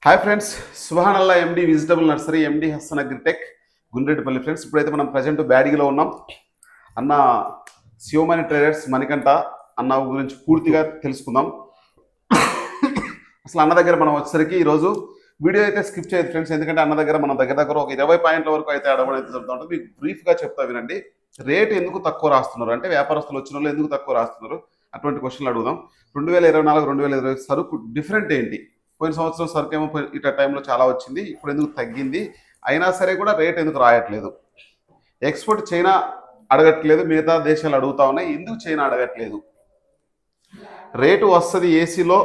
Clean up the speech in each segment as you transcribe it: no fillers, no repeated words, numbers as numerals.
Hi friends, సుభానల్లా MD vegetable nursery, MD Hasan agritech, Gundreddipalli. Friends, ఇప్పుడైతే మనం ప్రజెంట్ బ్యాడిగిలో ఉన్నాం. అన్న శివమణి ట్రేడర్స్ మణికంఠ అన్న గురించి పూర్తిగా తెలుసుకుందాం. అసలు అన్న దగ్గర మనం వచ్చేసరికి ఈరోజు వీడియో అయితే స్కిప్ చేయదు ఫ్రెండ్స్, ఎందుకంటే అన్న దగ్గర మన దగ్గర ఒక 20 పాయింట్ల వరకు అయితే అడగడం అయితే జరుగుతూ ఉంటుంది. మీకు బ్రీఫ్గా చెప్తా వినండి. రేట్ ఎందుకు తక్కువ రాస్తున్నారు అంటే వ్యాపారస్తులు వచ్చిన వాళ్ళు ఎందుకు తక్కువ రాస్తున్నారు, అటువంటి క్వశ్చన్లు అడుగుదాం. 2024, 2020 సరుకు డిఫరెంట్ ఏంటి? పోయిన సంవత్సరం సరుకు ఏమో ఇట టైంలో చాలా వచ్చింది, ఇప్పుడు ఎందుకు తగ్గింది? అయినా సరే కూడా రేట్ ఎందుకు రాయట్లేదు? ఎక్స్పోర్ట్ చైనా అడగట్లేదు, మిగతా దేశాలు అడుగుతా ఉన్నాయి, ఎందుకు చైనా అడగట్లేదు? రేటు వస్తుంది, ఏసీలో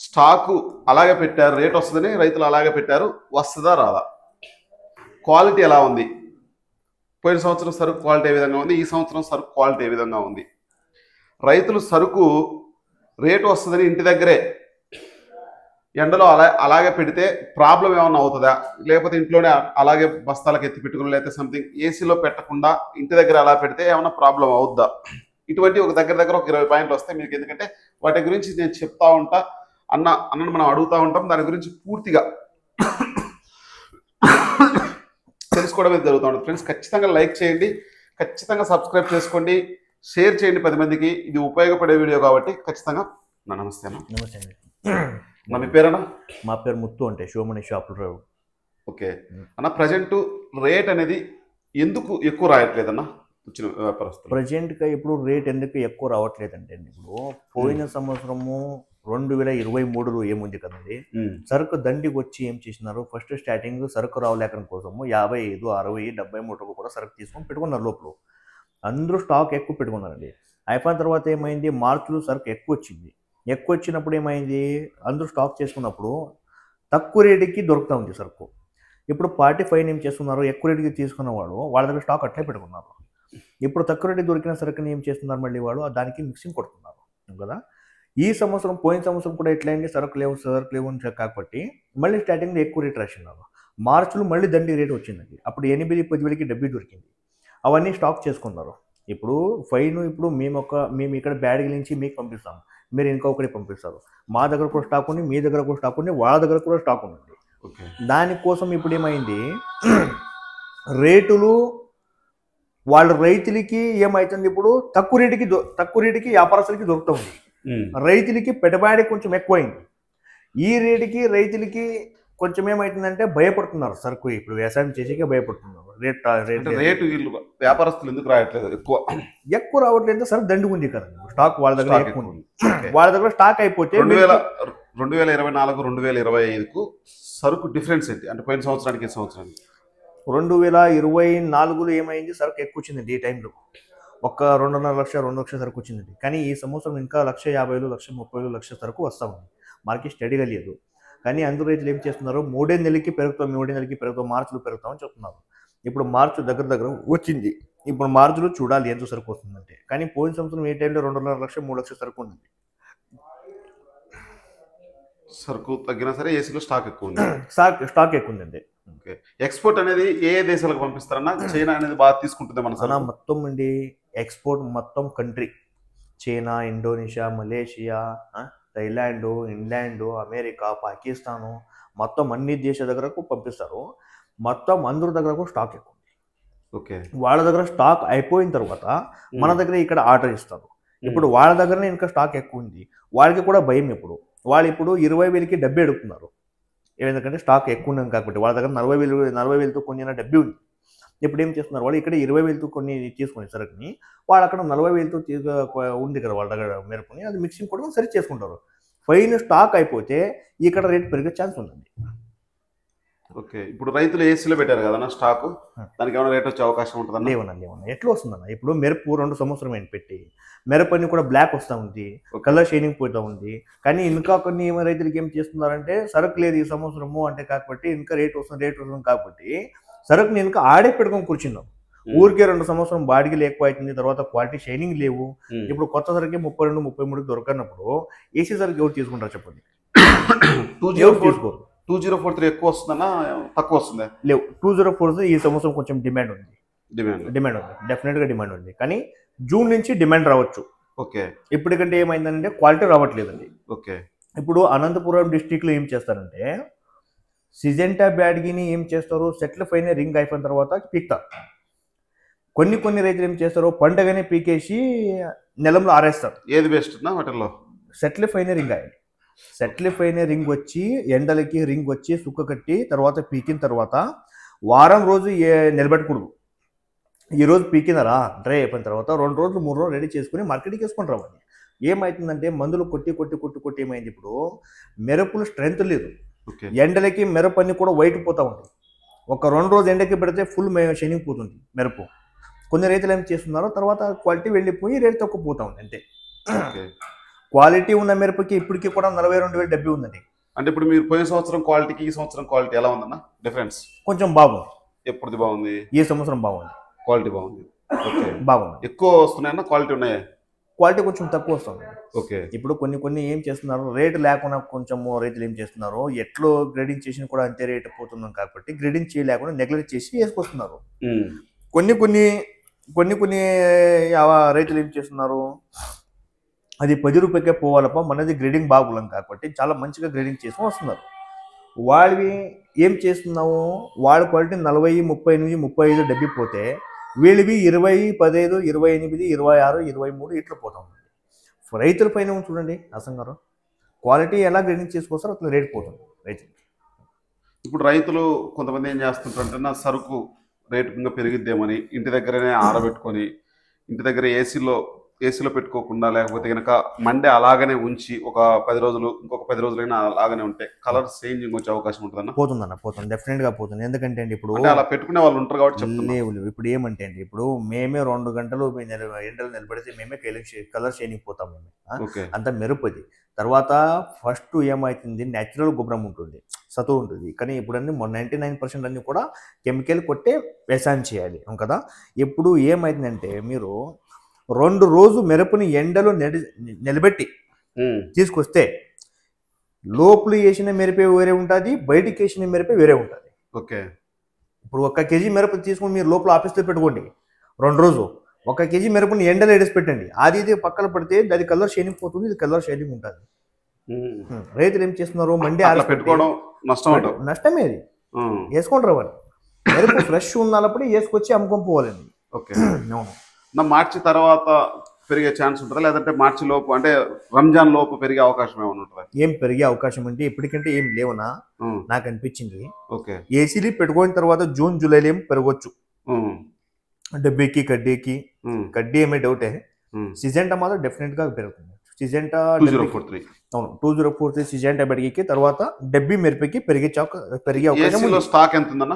స్టాకు అలాగే పెట్టారు, రేట్ వస్తుందని రైతులు అలాగే పెట్టారు, వస్తుందా రాదా? క్వాలిటీ ఎలా ఉంది? పోయిన సంవత్సరం సరుకు క్వాలిటీ ఏ విధంగా ఉంది, ఈ సంవత్సరం సరుకు క్వాలిటీ ఏ విధంగా ఉంది? రైతులు సరుకు రేటు వస్తుందని ఇంటి దగ్గరే ఎండలో అలాగే పెడితే ప్రాబ్లం ఏమన్నా అవుతుందా, లేకపోతే ఇంట్లోనే అలాగే బస్తాలకు ఎత్తి పెట్టుకుని, లేకపోతే సంథింగ్ ఏసీలో పెట్టకుండా ఇంటి దగ్గర అలా పెడితే ఏమన్నా ప్రాబ్లం అవుద్దా? ఇటువంటి ఒక దగ్గర ఒక 20 పాయింట్లు వస్తాయి మీకు. ఎందుకంటే వాటి గురించి నేను చెప్తా ఉంటా, అన్నను మనం అడుగుతూ ఉంటాం, దాని గురించి పూర్తిగా తెలుసుకోవడమే జరుగుతూ ఉంటుంది. ఫ్రెండ్స్, ఖచ్చితంగా లైక్ చేయండి, ఖచ్చితంగా సబ్స్క్రైబ్ చేసుకోండి, షేర్ చేయండి 10 మందికి. ఇది ఉపయోగపడే వీడియో కాబట్టి ఖచ్చితంగా. నమస్తే అన్న. నమస్తే అండి. నా మీ పేరన్నా? మా పేరు ముత్తు, అంటే శివమణి షాపులు రావు. ఓకే అన్న, ప్రజెంట్ రేట్ అనేది ఎందుకు ఎక్కువ రాయట్లేదన్న వచ్చిన వ్యాపారస్తులు? ప్రజెంట్గా ఇప్పుడు రేట్ ఎందుకు ఎక్కువ రావట్లేదంటే, ఇప్పుడు పోయిన సంవత్సరము 2023లో ఏముంది కదండి, సరుకు దండికి వచ్చి ఏం చేసినారు, ఫస్ట్ స్టార్టింగ్ సరుకు రావలేకడం కోసము 55, 60, 70 మూటకు కూడా సరుకు తీసుకొని పెట్టుకున్నారు. లోపల అందరూ స్టాక్ ఎక్కువ పెట్టుకున్నారండి. అయిపోయిన తర్వాత ఏమైంది, మార్చిలో సరుకు ఎక్కువ వచ్చినప్పుడు ఏమైంది, అందరూ స్టాక్ చేసుకున్నప్పుడు తక్కువ రేటుకి దొరుకుతూ ఉంది సరుకు. ఇప్పుడు 45 ఏం చేస్తున్నారు, ఎక్కువ రేటుకి తీసుకున్న వాళ్ళు వాళ్ళ దగ్గర స్టాక్ అట్లే పెట్టుకున్నారు. ఇప్పుడు తక్కువ రేటుకి దొరికిన సరుకుని ఏం చేస్తున్నారు, మళ్ళీ వాళ్ళు దానికి మిక్సింగ్ కొడుతున్నారు కదా. ఈ సంవత్సరం, పోయిన సంవత్సరం కూడా ఎట్లయింది, సరుకు లేవు అని కాబట్టి మళ్ళీ స్టార్టింగ్లో ఎక్కువ రేట్ రాసినారు. మార్చిలో మళ్ళీ దండి రేటు వచ్చిందండి. అప్పుడు 8-10 వేలకి డబ్బీ దొరికింది. అవన్నీ స్టాక్ చేసుకున్నారు. ఇప్పుడు ఫైన్, ఇప్పుడు మేము ఇక్కడ బ్యాడ్గి నుంచి మీకు పంపిస్తాం, మీరు ఇంకొకరికి పంపిస్తారు. మా దగ్గర కూడా స్టాక్ ఉంది, మీ దగ్గర కూడా స్టాక్ ఉంది, వాళ్ళ దగ్గర కూడా స్టాక్ ఉంది. దానికోసం ఇప్పుడు ఏమైంది, రేటులు వాళ్ళ రైతులకి ఏమవుతుంది, ఇప్పుడు తక్కువ రేటుకి వ్యాపారస్తులకి దొరుకుతుంది. రైతులకి పెట్టుబడి కొంచెం ఎక్కువైంది. ఈ రేటుకి రైతులకి కొంచెం ఏమవుతుందంటే భయపడుతున్నారు. సరుకు ఇప్పుడు వ్యవసాయం చేసేకే భయపడుతున్నారు. రేటు వీళ్ళు వ్యాపారస్తులు ఎందుకు రాయట్లేదు? ఎక్కువ రావట్లేదు, సరుకు దండిగా ఉంది కదా, స్టాక్ వాళ్ళ దగ్గర ఎక్కువ ఉంది. వాళ్ళ దగ్గర స్టాక్ అయిపోతే 2024, 2025కు సరుకు డిఫరెన్స్ ఏంటి అంటే పోయిన సంవత్సరానికి ఈ సంవత్సరానికి? 2024లో ఏమైంది, సరుకు ఎక్కువ వచ్చిందండి. ఈ టైంలో ఒక 2.5 లక్ష, 2 లక్షల సరుకు వచ్చిందండి. కానీ ఈ సంవత్సరం ఇంకా 1,50,000, 1,30,000, 1,00,000 సరుకు వస్తూ ఉంది. మార్కెట్ స్టడీగా లేదు. కానీ అందరూ రైతులు ఏం చేస్తున్నారు, 3 నెలలకి పెరుగుతాం, మార్చిలో పెరుగుతామని చెప్తున్నారు. ఇప్పుడు మార్చి దగ్గర వచ్చింది. ఇప్పుడు మార్చిలో చూడాలి ఎంత సరుకు వస్తుందంటే. కానీ పోయిన సంవత్సరం ఏ టైంలో 2.5 లక్ష, 3 లక్షల సరుకు ఉంది. సరుకు తగ్గినా సరే ఏసీలో స్టాక్ ఎక్కువ ఉంది. స్టాక్ ఎక్కువ ఉందండి. ఓకే, ఎక్స్పోర్ట్ అనేది ఏ దేశాలకు పంపిస్తారన్నా? చైనా అనేది బాగా తీసుకుంటుంది మన సరుకు మొత్తం అండి. ఎక్స్పోర్ట్ మొత్తం country, China, Indonesia, Malaysia, Thailand, England, America, Pakistan, మొత్తం అన్ని దేశాల దగ్గరకు పంపిస్తారు. మొత్తం అందరి దగ్గరకు స్టాక్ ఎక్కువ ఉంది. ఓకే, వాళ్ళ దగ్గర స్టాక్ అయిపోయిన తర్వాత మన దగ్గర ఇక్కడ ఆర్డర్ ఇస్తారు. ఇప్పుడు వాళ్ళ దగ్గరనే ఇంకా స్టాక్ ఎక్కువ ఉంది. వాళ్ళకి కూడా భయం. వాళ్ళు ఇప్పుడు 20,000కి డబ్బీ అడుగుతున్నారు. ఎందుకంటే స్టాక్ ఎక్కువ ఉన్నాం కాబట్టి. వాళ్ళ దగ్గర 40,000తో కొనిన డబ్బీ ఉంది. ఇప్పుడు ఏం చేస్తున్నారు, వాళ్ళు ఇక్కడ 20,000తో కొన్ని తీసుకుని సరుకుని వాళ్ళు అక్కడ 40,000తో ఉంది కదా వాళ్ళ దగ్గర మేరకుని, అది మిక్సింగ్ కూడా సరి చేసుకుంటారు. ఫైన్ స్టాక్ అయిపోతే ఇక్కడ రేట్ పెరిగే ఛాన్స్ ఉందండి. ఓకే, ఇప్పుడు రైతులు ఏసీలో పెట్టారు కదా స్టాక్, దానికి ఏమైనా రేట్ వచ్చే అవకాశం ఉంటుందా? లేవన్నా. ఎట్లా వస్తుందన్న, ఇప్పుడు మిరప 2 సంవత్సరం ఏంటి పెట్టి, మిరపని కూడా బ్లాక్ వస్తూ ఉంది, కలర్ షైనింగ్ పోతూ ఉంది. కానీ ఇంకా కొన్ని రైతులకి ఏం చేస్తున్నారంటే, సరుకు లేదు ఈ సంవత్సరము అంటే కాబట్టి ఇంకా రేట్ వస్తుంది కాబట్టి సరుకుని ఇంకా ఆడే పెట్టుకొని కూర్చున్నాం. ఊరికే 2 సంవత్సరం బాడికి లేకపో అవుతుంది, తర్వాత క్వాలిటీ షైనింగ్ లేవు. ఇప్పుడు కొత్త సరుకే 32, 33 దొరకనప్పుడు ఏసీ సరుకు ఎవరు తీసుకుంటారు చెప్పండి? 2043 ఎక్కువ వస్తుందన్నా తక్కువ వస్తుందా? లేవు. 2043 ఈ సంవత్సరం కొంచెం డిమాండ్ ఉంది. డెఫినెట్గా డిమాండ్ ఉంది. కానీ జూన్ నుంచి డిమాండ్ రావచ్చు. ఓకే, ఇప్పటికంటే ఏమైందంటే క్వాలిటీ రావట్లేదండి. ఓకే, ఇప్పుడు అనంతపురం డిస్టిక్లో ఏం చేస్తారంటే, సిజెంటా బ్యాడ్గిని ఏం చేస్తారు, సెటిల్ పైన రింగ్ అయిపోయిన తర్వాత పీక్తారు. కొన్ని రైతులు ఏం చేస్తారు, పంటగానే పీకేసి నెలంలో ఆరేస్తారు. ఏది బెస్ట్ వాటిల్లో? సెటిల్ పైన రింగ్ అయ్యాలి. సెటిల్ పైన రింగ్ వచ్చి ఎండలకి రింగ్ వచ్చి సుక్క కట్టి తర్వాత పీకిన తర్వాత వారం రోజు నిలబెట్టకూడదు. ఈరోజు పీకినారా డ్రై అయిపోయిన తర్వాత 2 రోజులు 3 రోజులు రెడీ చేసుకుని మార్కెట్కి వేసుకొని రావాలి. ఏమవుతుందంటే మందులు కొట్టి ఏమైంది, ఇప్పుడు మిరపలు స్ట్రెంత్ లేదు. ఎండలకి మిరప అన్ని కూడా వైట్ పోతూ ఉంటుంది. ఒక 2 రోజులు ఎండకి పెడితే ఫుల్ షైనింగ్ పోతుంది మిరప. కొన్ని రైతులు ఏం చేస్తున్నారో తర్వాత క్వాలిటీ వెళ్ళిపోయి రేట్ తక్కువ పోతా ఉంది అంతే. క్వాలిటీ ఉన్న మిరపకి ఇప్పటికీ కూడా 42,070 ఉందండి. అంటే ఇప్పుడు మీరు పోయిన సంవత్సరం క్వాలిటీకి ఈ సంవత్సరం క్వాలిటీ ఎలా ఉందన్న డిఫరెన్స్? కొంచెం బాగుంది. ఎప్పుడుది బాగుంది? ఈ సంవత్సరం బాగుంది. క్వాలిటీ బాగుంది. ఓకే, బాగుంది. ఎక్కువ వస్తున్నాయన్నా క్వాలిటీ ఉన్నాయా? క్వాలిటీ కొంచెం తక్కువ వస్తుంది. ఓకే. ఇప్పుడు కొన్ని ఏం చేస్తున్నారు, రేటు లేకుండా కొంచెం రైతులు ఏం చేస్తున్నారు, ఎట్లో గ్రేడింగ్ చేసిన కూడా అంతే రేటు పోతున్నాం కాబట్టి గ్రేడింగ్ చేయలేకుండా నెగ్లెక్ట్ చేసి వేసుకొస్తున్నారు. కొన్ని రైతులు ఏం చేస్తున్నారు, అది 10 రూపాయకే పోవాలప్ప, మనది గ్రేడింగ్ బాగులం కాబట్టి చాలా మంచిగా గ్రేడింగ్ చేసుకొని వస్తున్నారు. వాళ్ళవి ఏం చేస్తున్నాము, వాళ్ళ క్వాలిటీ 40, 38, 35, 70 పోతే వీళ్ళవి 20, 15, 28, 26, 23 ఇట్లా పోతా ఉంది. రైతుల పైన చూడండి అసంగారు, క్వాలిటీ ఎలా గ్రేడింగ్ చేసుకొస్తారో అట్లా రేట్ పోతుంది రైతు. ఇప్పుడు రైతులు కొంతమంది ఏం చేస్తుంటారంటే, నా సరుకు రేటు ఇంకా పెరిగిద్దేమని ఇంటి దగ్గరనే ఆరబెట్టుకొని ఇంటి దగ్గర ఏసీలో పెట్టుకోకుండా, లేకపోతే కనుక మండే అలాగనే ఉంచి ఒక 10 రోజులు ఇంకొక 10 రోజులైనా అలాగనే ఉంటే కలర్ చేంజింగ్ వచ్చే అవకాశం ఉంటుందన్న? పోతుంది, డెఫినెట్గా పోతుంది. ఎందుకంటే అండి ఇప్పుడు అలా పెట్టుకునే వాళ్ళు ఉంటారు కాబట్టి లేవు. ఇప్పుడు ఏమంటే అండి, ఇప్పుడు మేమే 2 గంటలు ఎండలు నిలబడితే మేమే కలర్ షైనింగ్ పోతాం మేము. అంత మెరుపుది. తర్వాత ఫస్ట్ ఏమవుతుంది, న్యాచురల్ గుబ్రం ఉంటుంది, సతువు ఉంటుంది. కానీ ఇప్పుడు అన్ని 99% అన్ని కూడా కెమికల్ కొట్టే వ్యవసాయం చేయాలి కదా. ఇప్పుడు ఏమైందంటే మీరు 2 రోజు మిరపని ఎండలో నిలబెట్టి తీసుకొస్తే లోపల వేసిన మిరపే వేరే ఉంటుంది, బయటికి వేసిన మిరపే వేరే ఉంటుంది. ఓకే. ఇప్పుడు 1 కేజీ మిరప తీసుకొని మీరు లోపల ఆఫీస్లో పెట్టుకోండి 2 రోజు, 1 కేజీ మిరపని ఎండలో ఎడిసి పెట్టండి, అది పక్కన పడితే అది కలర్ షైనింగ్ పోతుంది, ఇది కలర్ షైనింగ్ ఉంటుంది. రైతులు ఏం చేస్తున్నారు, మండే పెట్టుకోవడం నష్టమే, అది వేసుకొని రావాలి. మిరప ఫ్రెష్ ఉన్నప్పుడు వేసుకొచ్చి అమ్ముకొని పోవాలండి. ఓకే. మార్చి తర్వాత పెరిగే ఛాన్స్ ఉంటుందా, లేదంటే మార్చి లోపు అంటే రంజాన్ లోపు పెరిగే అవకాశం ఏమైనా ఉంటుందా? ఏం పెరిగే అవకాశం అంటే ఇప్పటికంటే ఏం లేవనా నాకు అనిపించింది. ఓకే. ఏసీలు పెట్టుకున్న తర్వాత జూన్ జూలైలో ఏం పెరగొచ్చు. డబ్బీకి కడ్డీ ఏమే డౌటే. సిజెంటా మాత్రం డెఫినెట్ గా పెరుగుతుంది. సిజెంటా 2043 సిజెంటా బెడికి తర్వాత డబ్బీ మెరుపుకి పెరిగే అవకాశం. స్టాక్ ఎంత ఉందన్న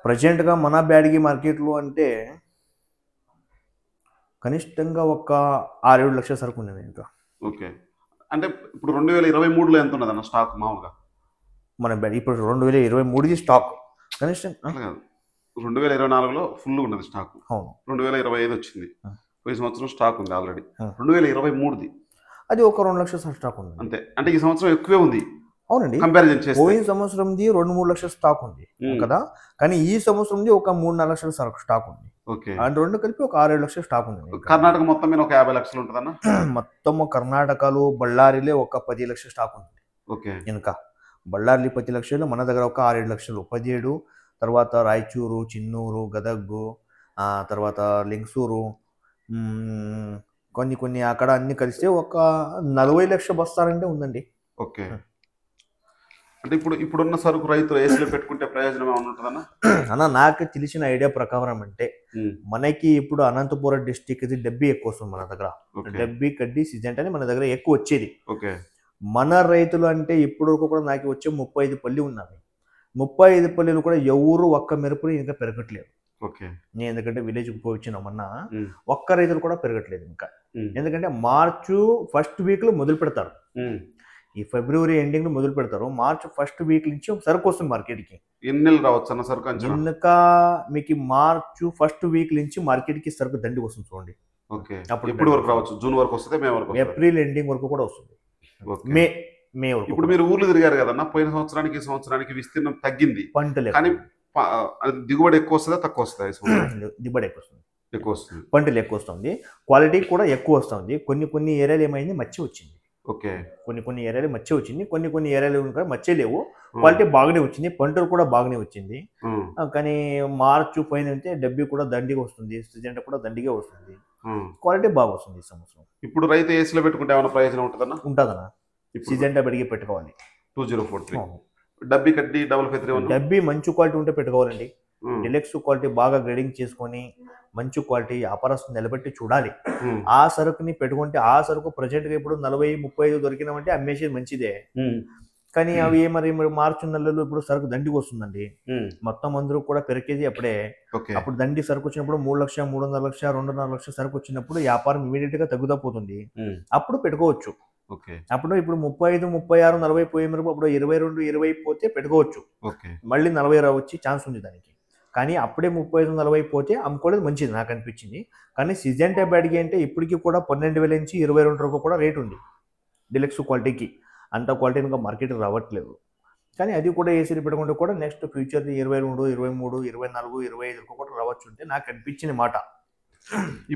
ప్రజెంట్ గా మన బ్యాడ్గి మార్కెట్లో అంటే కనిష్టంగా ఒక 6-7 లక్షల సరుకు ఉంది ఇంకా. ఓకే. అంటే ఇప్పుడు 2023లో ఎంత ఉన్నదన్న స్టాక్ మామూలుగా మన బ్యాడ్? ఇప్పుడు 2023 స్టాక్ కనిష్టం 2024లో ఫుల్ ఉన్నది స్టాక్. 2025 వచ్చింది, ఈ సంవత్సరం స్టాక్ ఉంది ఆల్రెడీ. 2023ది అది ఒక 2 లక్షల స్టాక్ ఉంది అంతే. అంటే ఈ సంవత్సరం ఎక్కువే ఉంది. అవునండి, కంపారిజన్ చేస్తే పోయిన సంవత్సరంది 2-3 లక్షల స్టాక్ ఉంది కదా, కానీ ఈ సంవత్సరంది ఒక 3-4 లక్షల స్టాక్ ఉంది. ఓకే. అండ్ 2 కలిపి ఒక 6-7 లక్షల స్టాక్ ఉంది. కర్ణాటక మొత్తం మీద ఒక 50 లక్షలు ఉంటుందన్న. మొత్తం కర్ణాటకలో బళ్ళారిలో ఒక 10 లక్షల స్టాక్ ఉంది. ఓకే. ఇంకా బళ్ళారి 10 లక్షలు, మన దగ్గర ఒక 6-7 లక్షలు, 17. తర్వాత రాయచూరు, చిన్నూరు, గదగ్, తర్వాత లింగసూరు, కొన్ని అక్కడ అన్ని కలిస్తే ఒక 40 లక్షల బస్తాలంటే ఉందండి. ఓకే. అంటే ఇప్పుడున్న సరుకు రైతులు ఏసీలో పెట్టుకుంటే ప్రయోజనం ఏమైనా ఉంటుందన్న? అన్న నాకు తెలిసిన ఐడియా ప్రకారం అంటే మనకి ఇప్పుడు అనంతపురం డిస్టిక్ ఇది డబ్బీ ఎక్కువ వస్తుంది మన దగ్గర. డబ్బీ కడ్డీ సిజెంట్ అని మన దగ్గర ఎక్కువ వచ్చేది. ఓకే. మన రైతులు అంటే ఇప్పుడు వరకు కూడా నాకు వచ్చే 35 పల్లి ఉన్నాయి. 35 పల్లీలు కూడా ఎవరు ఒక్క మిరపని ఇంకా పెరగట్లేదు. ఓకే. నేను ఎందుకంటే విలేజ్కి పోయి వచ్చినామన్నా ఒక్క రైతులు కూడా పెరగట్లేదు ఇంకా. ఎందుకంటే మార్చు ఫస్ట్ వీక్లో మొదలు పెడతారు, ఈ ఫిబ్రవరి ఎండింగ్ లో మొదలు పెడతారు, మార్చ్ ఫస్ట్ వీక్ నుంచి సరుకు వస్తుంది మార్కెట్కి. ఎన్ని నెలలు రావచ్చు అన్న సరుకు? ఇంకా మీకు మార్చ్ ఫస్ట్ వీక్ నుంచి మార్కెట్కి సరుకు దండి వస్తుంది చూడండి. ఓకే. అప్పుడు ఎప్పుడు వరకు రావచ్చు? జూన్ వరకు వస్తుంది, మే వరకు, ఏప్రిల్ ఎండింగ్ వరకు కూడా వస్తుంది, మే వరకు. ఇప్పుడు మీరు ఊర్లు తిరిగారు కదన్నా, పోయిన సంవత్సరానికి ఈ సంవత్సరానికి విస్తీర్ణం తగ్గింది, పంటలు కానీ దిగుబడి ఎక్కువ వస్తుందా తక్కువ వస్తుందా? దిగుబడి ఎక్కువ వస్తుంది, ఎక్కువ వస్తుంది, పంటలు ఎక్కువ వస్తుంది, క్వాలిటీ కూడా ఎక్కువ వస్తుంది. కొన్ని ఏరియాలు ఏమైంది మచ్చి వచ్చింది. ఓకే. కొన్ని ఏరియాలు మచ్చే వచ్చింది, కొన్ని ఏరియాలు ఇంకా మచ్చే లేవు. క్వాలిటీ బాగానే వచ్చింది, పంటలు కూడా బాగానే వచ్చింది. కానీ మార్చ్ పైన అయితే డబ్బి కూడా దండిగా వస్తుంది, సిజెంటా కూడా దండిగా వస్తుంది, క్వాలిటీ బాగా వస్తుంది ఈ సంవత్సరం. ఇప్పుడు రైతు ఏసీలో పెట్టుకుంటే ఏమైనా ప్రయోజనం ఉంటుందన్నా? ఉంటుందన్నా, సిజెంటా పెరిగి పెట్టుకోవాలి. 2043 డబ్బి కడ్డి డబుల్ 53 డబ్బి మంచి క్వాలిటీ ఉంటే పెట్టుకోవాలండి. డిలెక్స్ క్వాలిటీ బాగా గ్రేడింగ్ చేసుకొని మంచి క్వాలిటీ వ్యాపారస్తులు నిలబెట్టి చూడాలి. ఆ సరుకుని పెట్టుకుంటే ఆ సరుకు ప్రజెంట్గా ఇప్పుడు 40-35 దొరికినామంటే అమ్మేసేది మంచిదే. కానీ అవి మరి మార్చి నెలలో ఇప్పుడు సరుకు దండికి వస్తుందండి, మొత్తం అందరూ కూడా పెరికేది అప్పుడే. అప్పుడు దండి సరుకు వచ్చినప్పుడు 3 లక్షలు, 3.5 లక్షలు, 2.5 లక్షల సరుకు వచ్చినప్పుడు వ్యాపారం ఇమీడియట్ గా తగ్గుతా పోతుంది, అప్పుడు పెట్టుకోవచ్చు. అప్పుడు ఇప్పుడు 35, 36, 40 పోయే వరకు అప్పుడు 22, 20 పోతే పెట్టుకోవచ్చు, మళ్ళీ 40 వచ్చి ఛాన్స్ ఉంది దానికి. కానీ అప్పుడే 35, 40 పోతే అమ్ముకోలేదు మంచిది నాకు అనిపించింది. కానీ సిజెంటా బ్యాడ్కి అంటే ఇప్పటికీ కూడా 12,000 నుంచి 22 వరకు కూడా రేట్ ఉంది డిలెక్స్ క్వాలిటీకి. అంత క్వాలిటీ ఇంకా మార్కెట్ రావట్లేదు. కానీ అది కూడా ఏసీలు పెట్టుకుంటే కూడా నెక్స్ట్ ఫ్యూచర్ 22, 23, 24, 25 కూడా రావచ్చు అంటే నాకు అనిపించిన మాట.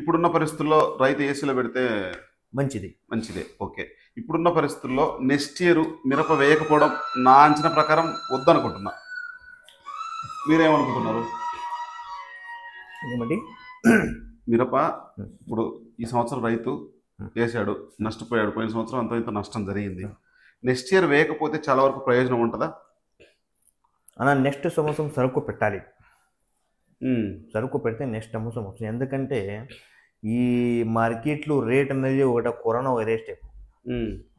ఇప్పుడున్న పరిస్థితుల్లో రైతు ఏసీలో పెడితే మంచిదే. ఓకే. ఇప్పుడున్న పరిస్థితుల్లో నెక్స్ట్ ఇయర్ మిరప వేయకపోవడం నా అంచనా ప్రకారం వద్దనుకుంటున్నా, మీరేమనుకుంటున్నారు? మిరప ఇప్పుడు ఈ సంవత్సరం రైతు వేసాడు, నష్టపోయాడు, పోయిన సంవత్సరం అంత ఇంత నష్టం జరిగింది. నెక్స్ట్ ఇయర్ వేయకపోతే చాలా వరకు ప్రయోజనం ఉంటుందా అన్న? నెక్స్ట్ సంవత్సరం సరుకు పెట్టాలి, సరుకు పెడితే నెక్స్ట్ సంవత్సరం వస్తుంది. ఎందుకంటే ఈ మార్కెట్లో రేట్ అనేది ఒకటి కరోనా వైరస్ టైప్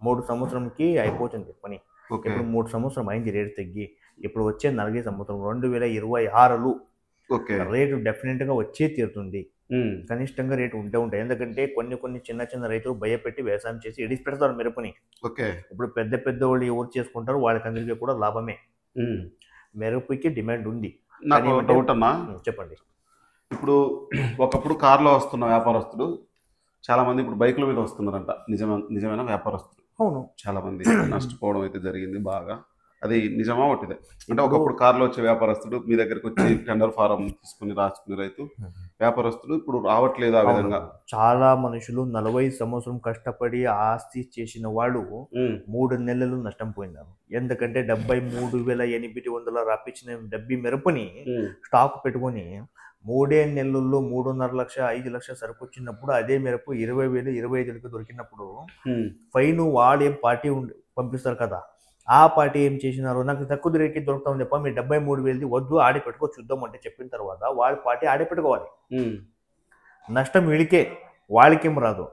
3 సంవత్సరంకి అయిపోతుంది పని. ఇప్పుడు 3 సంవత్సరం అయింది రేట్ తగ్గి, ఇప్పుడు వచ్చే 4 సంవత్సరం 2026లో రేటు డెఫినెట్ గా వచ్చే తీరుతుంది. కనిష్టంగా రేటు ఉంటాయి. ఎందుకంటే కొన్ని చిన్న రైతులు భయపెట్టి వ్యవసాయం చేసి ఎడిసి పెడతారు మిరపని. ఇప్పుడు పెద్ద వాళ్ళు ఎవరు చేసుకుంటారు వాళ్ళకందరికీ కూడా లాభమే. మిరపకి డిమాండ్ ఉంది. నాకు డౌట్ అన్నా, చెప్పండి. ఇప్పుడు ఒకప్పుడు కార్లో వస్తున్న వ్యాపారస్తుడు చాలా మంది ఇప్పుడు బైకుల మీద వస్తున్నారంట, నిజమైన వ్యాపారస్తుడు? అవును, చాలా మంది నష్టపోవడం అయితే జరిగింది బాగా. అది నిజమా ఒకటిదే? అంటే ఒకప్పుడు కార్లో వచ్చే వ్యాపారస్తుడు మీ దగ్గరకు వచ్చి టెండర్ ఫారం తీసుకుని రాసుకునే రైతు వ్యాపారస్తుడు ఇప్పుడు రావట్లేదు ఆ విధంగా. చాలా మనుషులు 40 సంవత్సరం కష్టపడి ఆస్తి చేసిన వాళ్ళు 3 నెలలు నష్టం పోయినారు. ఎందుకంటే 73,800 రాపించిన డబ్బి మిరపని స్టాక్ పెట్టుకొని 3 నెలల్లో 3.5 లక్షలు, 5 లక్షల సరుకు వచ్చినప్పుడు అదే మిరప 20,000, 25,000 దొరికినప్పుడు ఫైన్ వాడు ఏం పార్టీ పంపిస్తారు కదా, ఆ పార్టీ ఏం చేసినారు, నాకు తక్కువ రేట్కి దొరుకుతాం తప్ప మీ 73,000 వద్దు ఆడి పెట్టుకో చూద్దాం అంటే చెప్పిన తర్వాత వాళ్ళ పార్టీ ఆడి పెట్టుకోవాలి. నష్టం వీళ్ళకే, వాళ్ళకేం రాదు.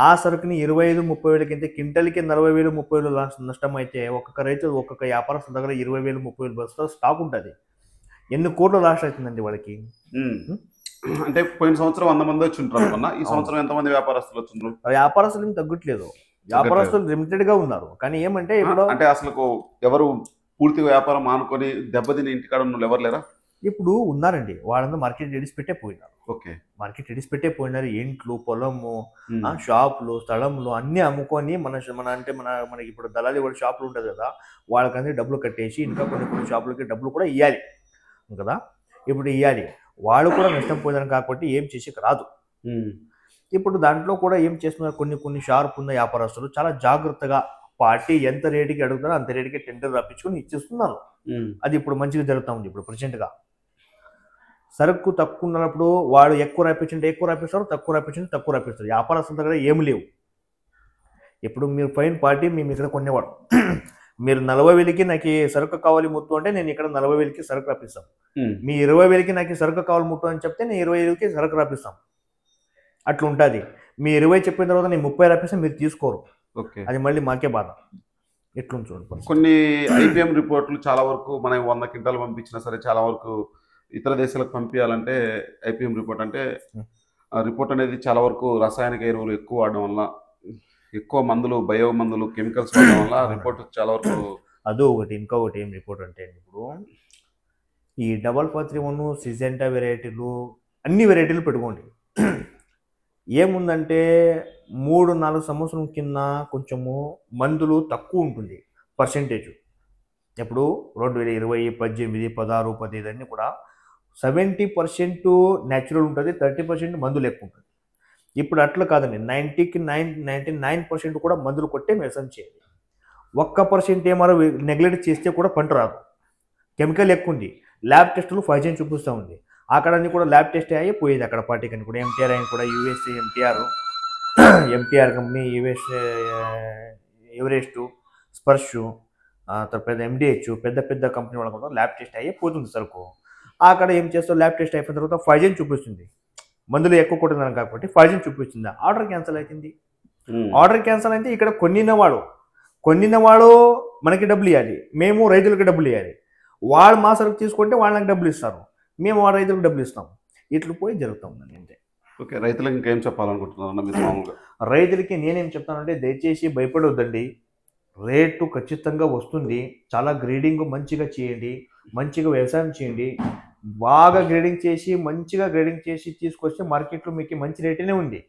ఆ సరుకుని 25-30 కింద క్వింటల్కి 40,000, 30,000 నష్టం అయితే ఒక్కొక్క రైతు ఒక్కొక్క వ్యాపారస్తుల దగ్గర 20,000, 30,000 బస్తాలు స్టాక్ ఉంటుంది. ఎన్ని కోట్లు లాస్ అవుతుందండి వాళ్ళకి. అంటే పోయిన సంవత్సరం 100 మంది వచ్చి ఉంటారు అనుకున్నా, ఈ సంవత్సరం ఎంతమంది వ్యాపారస్తులు వచ్చిండ్రు? వ్యాపారస్తులు ఏం తగ్గట్లేదు, వ్యాపారస్తులు లిమిటెడ్ గా ఉన్నారు. కానీ ఏమంటే ఇప్పుడు అంటే అసలు ఎవరు పూర్తిగా వ్యాపారం ఆనుకొని దెబ్బతిని ఇంటికాడ ఉన్న ఎవరు లేరా? ఇప్పుడు ఉన్నారండి, వాళ్ళందరూ మార్కెట్ ఎడిసి పెట్టే పోయినారు. మార్కెట్ ఎడిసి పెట్టే పోయినారు. ఇంట్లు, పొలము, షాపులు, స్థలంలో అన్ని అమ్ముకొని మనకి ఇప్పుడు దళాలి వాడి షాపులు ఉంటుంది కదా, వాళ్ళకందరూ డబ్బులు కట్టేసి ఇంకా కొన్ని షాపులకి డబ్బులు కూడా ఇవ్వాలి కదా. ఇప్పుడు ఇవ్వాలి, వాళ్ళు కూడా నష్టం పోయినారు కాబట్టి ఏం చేసేకి రాదు. ఇప్పుడు దాంట్లో కూడా ఏం చేస్తున్నారు, కొన్ని షార్ప్ ఉన్న వ్యాపారస్తులు చాలా జాగ్రత్తగా పార్టీ ఎంత రేటుకి అడుగుతారో అంత రేటుకి టెండర్ రప్పించుకొని ఇచ్చేస్తున్నారు. అది ఇప్పుడు మంచిగా జరుగుతూ ఉంది. ఇప్పుడు ప్రజెంట్గా సరుకు తక్కువ ఉన్నప్పుడు వాడు ఎక్కువ రాపిస్తారు, తక్కువ రాపిస్తారు. వ్యాపారస్తుల దగ్గర ఏమి లేవు. ఇప్పుడు మీరు ఫైన్ పార్టీ మేము ఇక్కడ కొనేవాడు, మీరు 40,000కి నాకు సరుకు కావాలి ముట్టు అంటే నేను ఇక్కడ 40,000కి సరుకు రాపిస్తాం. మీ 20,000కి నాకు సరుకు కావాలి ముట్టు అని చెప్తే నేను 25,000కి సరుకు రాపిస్తాం. అట్లా ఉంటుంది. మీ 20 చెప్పిన తర్వాత నేను 30 రాపిస్తే మీరు తీసుకోరు, అది మళ్ళీ మాకే బాధ. ఎట్లుంది చూడండి. కొన్ని ఐపీఎం రిపోర్ట్లు చాలా వరకు మనం 100 క్వింటాలు పంపించినా సరే చాలా వరకు ఇతర దేశాలకు పంపించాలంటే ఐపీఎం రిపోర్ట్ అంటే రిపోర్ట్ అనేది చాలా వరకు రసాయనిక ఎరువులు ఎక్కువ వాడడం వల్ల, ఎక్కువ మందులు, బయో మందులు, కెమికల్స్ వాడడం వల్ల రిపోర్ట్ చాలా వరకు అదో ఒకటి. ఇంకొకటి ఏం రిపోర్ట్ అంటే ఇప్పుడు ఈ 431 సిజెంటా వెరైటీలు అన్ని వెరైటీలు పెట్టుకోండి. ఏముందంటే 3-4 సంవత్సరం కింద కొంచెము మందులు తక్కువ ఉంటుంది పర్సెంటేజ్. ఇప్పుడు 2020, 18, 16, 15 అన్నీ కూడా 70% న్యాచురల్ ఉంటుంది, 30% మందులు ఎక్కువ ఉంటుంది. ఇప్పుడు అట్లా కాదండి, 99% కూడా మందులు కొట్టే వ్యవసాయం చేయాలి. 1% ఏమారో నెగ్లెక్ట్ చేస్తే కూడా పంట రాదు. కెమికల్ ఎక్కువ ఉంది, ల్యాబ్ టెస్టులు ఫైజన్ చూపిస్తూ ఉంది. అక్కడ అన్ని కూడా ల్యాబ్ టెస్ట్ అయ్యి పోయేది అక్కడ పార్టీకి అని కూడా. ఎంటీఆర్ అని కూడా USA MTR company, USA Everest, Sparsh, తర్వాత పెద్ద ఎండిహెచ్, పెద్ద పెద్ద కంపెనీ వాళ్ళ కూడా ల్యాబ్ టెస్ట్ అయ్యి పోతుంది సరుకు. అక్కడ ఏం చేస్తారు, ల్యాబ్ టెస్ట్ అయిపోయిన తర్వాత ఫైజన్ చూపిస్తుంది, మందులు ఎక్కువ కొట్టిందని కాబట్టి ఫైజన్ చూపిస్తుంది. ఆర్డర్ క్యాన్సిల్ అవుతుంది. ఆర్డర్ క్యాన్సిల్ అయితే ఇక్కడ కొన్నినవాడు మనకి డబ్బులు ఇవ్వాలి, మేము రైతులకి డబ్బులు ఇవ్వాలి. వాళ్ళు మా సరుకు తీసుకుంటే వాళ్ళకి డబ్బులు ఇస్తారు, మేము వాళ్ళ రైతులకు డబ్బులు ఇస్తాం. ఇట్లా పోయి జరుగుతూ ఉందండి అంతే. ఓకే, రైతులకు ఇంకేం చెప్పాలనుకుంటున్నారు మీరు మామూలుగా? రైతులకి నేనేం చెప్తానంటే, దయచేసి భయపడవద్దండి. రేటు ఖచ్చితంగా వస్తుంది. చాలా గ్రేడింగ్ మంచిగా చేయండి, మంచిగా వ్యవసాయం చేయండి. బాగా గ్రేడింగ్ చేసి మంచిగా గ్రేడింగ్ చేసి తీసుకొస్తే మార్కెట్లో మీకు మంచి రేటునే ఉంది.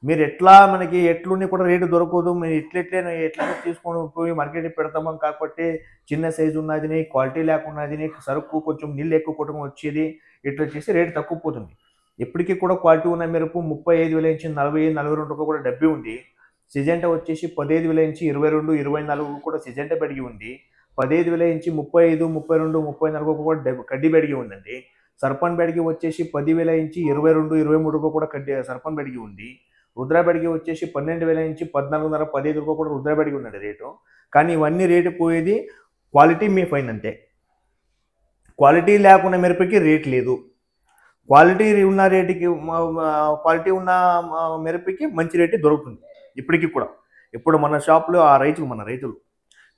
మీరు మనకి ఎట్లుండి కూడా రేటు దొరకదు, మీరు ఎట్లా తీసుకొని పోయి మార్కెట్ పెడతామని కాకపోతే చిన్న సైజు ఉన్నది, క్వాలిటీ లేకున్నది, సరుకు కొంచెం నీళ్ళు ఎక్కువ కొట్టడం వచ్చేది, ఇట్లా చేసి రేటు తక్కువ పోతుంది. ఇప్పటికీ కూడా క్వాలిటీ ఉన్న మిరపు 35,000 నుంచి 40-42 కూడా డబ్బి ఉంది. సిజెంటా వచ్చేసి 15,000 నుంచి 22-24 కూడా సిజెంటా పెరిగి ఉంది. 15,000 నుంచి 35-32-34 కూడా కడ్డీ పెరిగి ఉందండి. సర్పన్ బెడిగి వచ్చేసి 10,000 నుంచి 22-23 కూడా సర్పన్ బెడిగి ఉంది. రుద్రా బెడిగి వచ్చేసి 12,000 నుంచి 14.5-15 కూడా రుద్రా బెడిగి ఉన్నది రేటు. కానీ ఇవన్నీ రేటు పోయేది క్వాలిటీ మీ ఫైన్ అంతే. క్వాలిటీ లేకున్న మిరపకి రేట్ లేదు, క్వాలిటీ ఉన్న మిరపకి మంచి రేటు దొరుకుతుంది ఇప్పటికీ కూడా. ఇప్పుడు మన షాప్లో మన రైతులు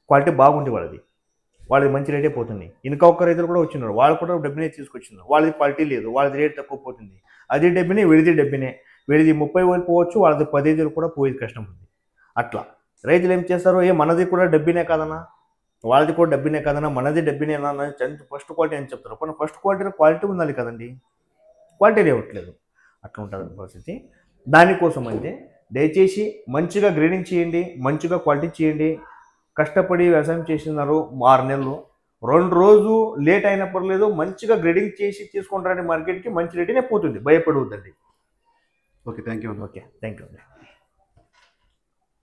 క్వాలిటీ బాగుంది, వాళ్ళది మంచి రేటే పోతుంది. ఇంకా ఒక్క రైతులు కూడా వచ్చినారు, వాళ్ళు కూడా డబ్బినే తీసుకొచ్చినారు, వాళ్ళది క్వాలిటీ లేదు, వాళ్ళది రేట్ తక్కువ పోతుంది. అది డబ్బినే, వీడిది 30,000 పోవచ్చు, వాళ్ళది 15,000 కూడా పోయేది కష్టం ఉంది. అట్లా రైతులు ఏం చేస్తారు, మనది కూడా డబ్బినే కాదన్నా, వాళ్ళది కూడా డబ్బినే కాదన్నా, మనది డబ్బినే అన్న ఫస్ట్ క్వాలిటీ అని చెప్తారు. కానీ ఫస్ట్ క్వాలిటీ ఉండాలి కదండి, క్వాలిటీ ఇవ్వట్లేదు. అట్లా ఉంటుంది పరిస్థితి. దానికోసం అయితే దయచేసి మంచిగా గ్రేడింగ్ చేయండి, మంచిగా క్వాలిటీ చేయండి. కష్టపడి వ్యవసాయం చేసినారు 6 నెలలు, 2 రోజు లేట్ అయినా పర్లేదు, మంచిగా గ్రేడింగ్ చేసి తీసుకుంటారని మార్కెట్కి మంచి రేటునే పోతుంది, భయపడవద్దండి. Okay, thank you. Okay, thank you అండి.